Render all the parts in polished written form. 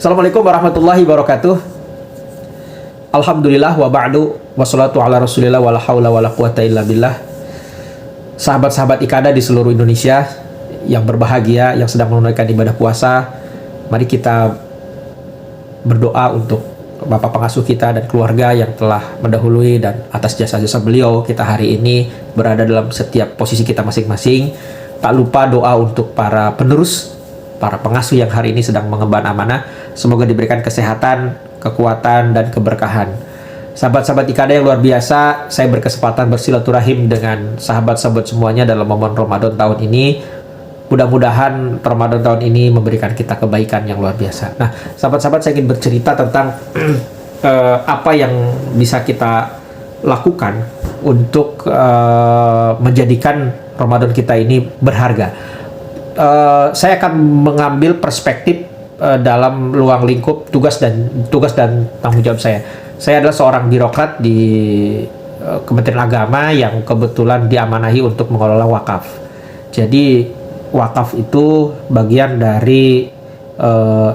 Assalamualaikum warahmatullahi wabarakatuh. Alhamdulillah wa ba'du wassalatu ala rasulillah wala haula wala quwata illa billah. Sahabat-sahabat Iqadah di seluruh Indonesia yang berbahagia, yang sedang menunaikan ibadah puasa, mari kita berdoa untuk Bapak pengasuh kita dan keluarga yang telah mendahului, dan atas jasa-jasa beliau kita hari ini berada dalam setiap posisi kita masing-masing. Tak lupa doa untuk para penerus, para pengasuh yang hari ini sedang mengemban amanah. Semoga diberikan kesehatan, kekuatan, dan keberkahan. Sahabat-sahabat Iqadah yang luar biasa, saya berkesempatan bersilaturahim dengan sahabat-sahabat semuanya dalam momen Ramadan tahun ini. Mudah-mudahan Ramadan tahun ini memberikan kita kebaikan yang luar biasa. Nah, sahabat-sahabat, saya ingin bercerita tentang apa yang bisa kita lakukan untuk menjadikan Ramadan kita ini berharga. Saya akan mengambil perspektif dalam ruang lingkup tugas dan tanggung jawab saya. Saya adalah seorang birokrat di Kementerian Agama yang kebetulan diamanahi untuk mengelola wakaf. Jadi wakaf itu bagian dari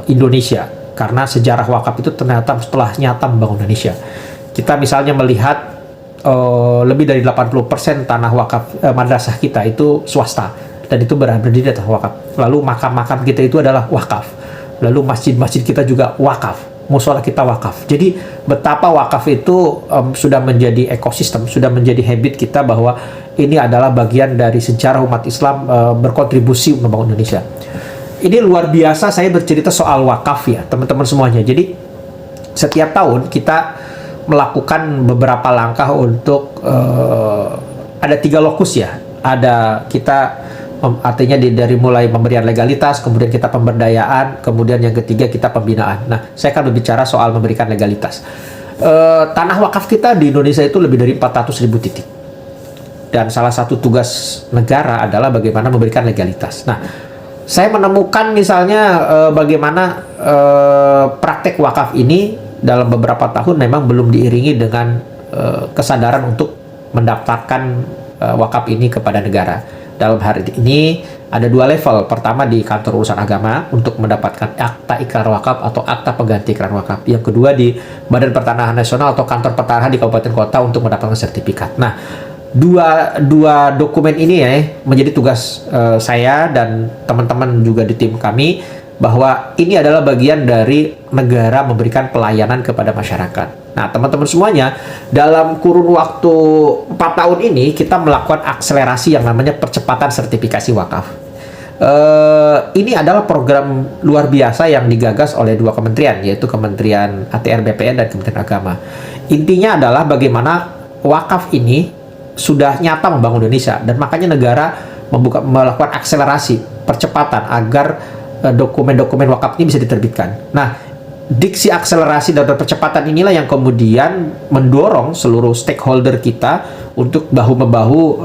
Indonesia, karena sejarah wakaf itu ternyata setelah nyata membangun Indonesia. Kita misalnya melihat lebih dari 80% tanah wakaf madrasah kita itu swasta, dan itu berdiri di atas wakaf. Lalu makam-makam kita itu adalah wakaf. Lalu masjid-masjid kita juga wakaf, musola kita wakaf. Jadi betapa wakaf itu sudah menjadi ekosistem, sudah menjadi habit kita, bahwa ini adalah bagian dari sejarah umat Islam berkontribusi membangun Indonesia. Ini luar biasa. Saya bercerita soal wakaf ya teman-teman semuanya. Jadi setiap tahun kita melakukan beberapa langkah untuk ada 3 lokus ya. Ada kita artinya dari mulai pemberian legalitas, kemudian kita pemberdayaan, kemudian yang ketiga kita pembinaan. Nah, saya akan berbicara soal memberikan legalitas. Tanah wakaf kita di Indonesia itu lebih dari 400.000 titik. Dan salah satu tugas negara adalah bagaimana memberikan legalitas. Nah, saya menemukan misalnya bagaimana praktek wakaf ini dalam beberapa tahun memang belum diiringi dengan kesadaran untuk mendaftarkan wakaf ini kepada negara. Dalam hari ini ada 2 level. Pertama di kantor urusan agama untuk mendapatkan akta ikrar wakaf atau akta pengganti ikrar wakaf. Yang kedua di Badan Pertanahan Nasional atau kantor pertanahan di kabupaten kota untuk mendapatkan sertifikat. Nah, dua dokumen ini ya menjadi tugas saya dan teman-teman juga di tim kami, bahwa ini adalah bagian dari negara memberikan pelayanan kepada masyarakat. Nah, teman-teman semuanya, dalam kurun waktu 4 tahun ini kita melakukan akselerasi yang namanya percepatan sertifikasi wakaf. Ini adalah program luar biasa yang digagas oleh 2 kementerian, yaitu Kementerian ATR BPN dan Kementerian Agama. Intinya adalah bagaimana wakaf ini sudah nyata membangun Indonesia, dan makanya negara melakukan akselerasi percepatan agar dokumen-dokumen wakaf ini bisa diterbitkan. Nah, diksi akselerasi dan percepatan inilah yang kemudian mendorong seluruh stakeholder kita untuk bahu-membahu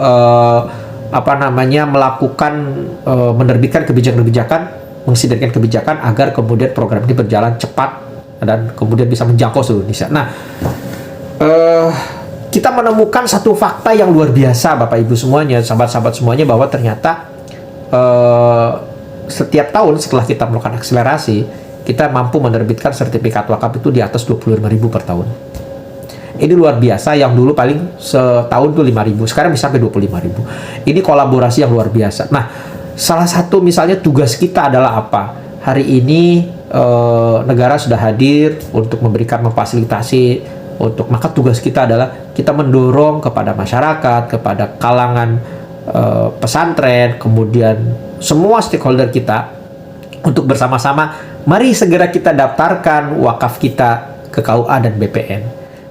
melakukan menerbitkan kebijakan-kebijakan, mensinergikan kebijakan agar kemudian program ini berjalan cepat dan kemudian bisa menjangkau seluruh Indonesia. Nah, kita menemukan satu fakta yang luar biasa, Bapak Ibu semuanya, sahabat-sahabat semuanya, bahwa ternyata setiap tahun setelah kita melakukan akselerasi, kita mampu menerbitkan sertifikat wakaf itu di atas 25.000 per tahun. Ini luar biasa. Yang dulu paling setahun tuh 5.000, sekarang bisa sampai 25.000. Ini kolaborasi yang luar biasa. Nah, salah satu misalnya tugas kita adalah apa? Hari ini negara sudah hadir untuk memberikan memfasilitasi maka tugas kita adalah kita mendorong kepada masyarakat, kepada kalangan pesantren, kemudian semua stakeholder kita untuk bersama-sama mari segera kita daftarkan wakaf kita ke KUA dan BPN.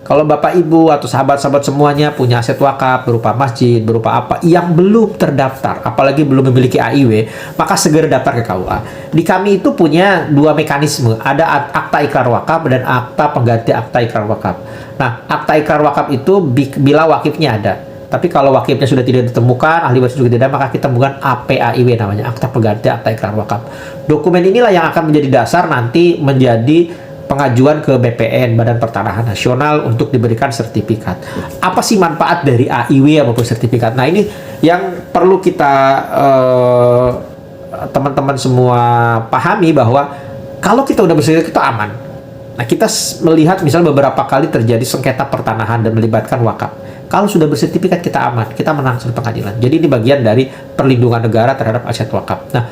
Kalau Bapak Ibu atau sahabat-sahabat semuanya punya aset wakaf berupa masjid, berupa apa yang belum terdaftar, apalagi belum memiliki AIW, maka segera daftar ke KUA. Di kami itu punya 2 mekanisme, ada akta ikrar wakaf dan akta pengganti akta ikrar wakaf. Nah, akta ikrar wakaf itu bila wakifnya ada. Tapi kalau wakifnya sudah tidak ditemukan, ahli waris juga tidak ada, maka kita menggunakan APAIW namanya, akta pengganti akta ikrar wakaf. Dokumen inilah yang akan menjadi dasar nanti menjadi pengajuan ke BPN, Badan Pertanahan Nasional, untuk diberikan sertifikat. Apa sih manfaat dari AIW maupun sertifikat? Nah, ini yang perlu kita teman-teman semua pahami, bahwa Kalau kita udah bersertifikat, kita aman. Nah, kita melihat misalnya beberapa kali terjadi sengketa pertanahan dan melibatkan wakaf. Kalau sudah bersertifikat, kita aman, kita menang di pengadilan. Jadi ini bagian dari perlindungan negara terhadap aset wakaf. Nah,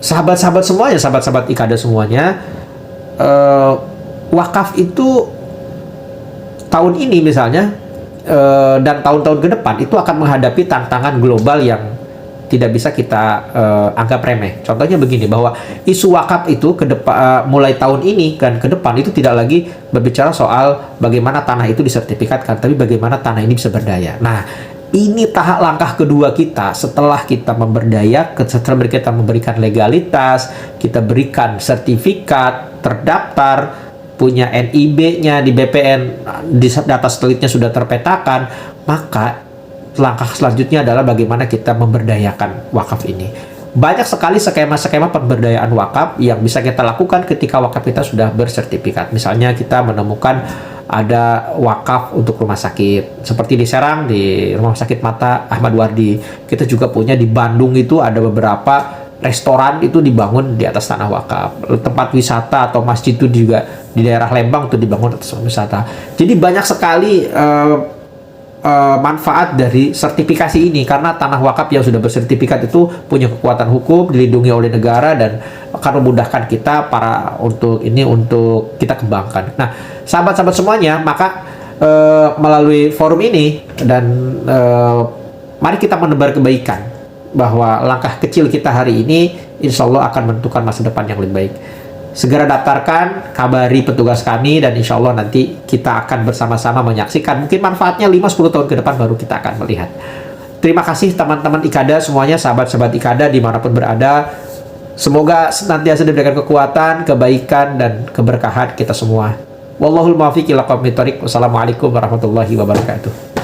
sahabat-sahabat semuanya, sahabat-sahabat Iqadah semuanya, wakaf itu tahun ini misalnya dan tahun-tahun ke depan itu akan menghadapi tantangan global yang tidak bisa kita anggap remeh. Contohnya begini, bahwa isu wakaf itu ke depan, mulai tahun ini dan ke depan itu tidak lagi berbicara soal bagaimana tanah itu disertifikatkan, tapi bagaimana tanah ini bisa berdaya. Nah, ini tahap langkah kedua kita setelah kita setelah kita memberikan legalitas, kita berikan sertifikat, terdaftar, punya NIB-nya di BPN, di data satelitnya sudah terpetakan, maka langkah selanjutnya adalah bagaimana kita memberdayakan wakaf ini. Banyak sekali skema-skema pemberdayaan wakaf yang bisa kita lakukan ketika wakaf kita sudah bersertifikat. Misalnya kita menemukan ada wakaf untuk rumah sakit, seperti di Serang, di Rumah Sakit Mata Ahmad Wardi. Kita juga punya di Bandung, itu ada beberapa restoran itu dibangun di atas tanah wakaf. Tempat wisata atau masjid itu juga di daerah Lembang itu dibangun atas wisata. Jadi banyak sekali manfaat dari sertifikasi ini, karena tanah wakaf yang sudah bersertifikat itu punya kekuatan hukum, dilindungi oleh negara, dan akan memudahkan kita untuk kita kembangkan. Nah, sahabat-sahabat semuanya, maka melalui forum ini dan mari kita menebar kebaikan, bahwa langkah kecil kita hari ini insya Allah akan menentukan masa depan yang lebih baik. Segera daftarkan, kabari petugas kami, dan insya Allah nanti kita akan bersama-sama menyaksikan. Mungkin manfaatnya 5-10 tahun ke depan baru kita akan melihat. Terima kasih teman-teman Iqadah semuanya, sahabat-sahabat Iqadah dimanapun berada. Semoga senantiasa diberikan kekuatan, kebaikan, dan keberkahan kita semua. Wallahul muwaffiq ila aqwamit thoriq. Wassalamualaikum warahmatullahi wabarakatuh.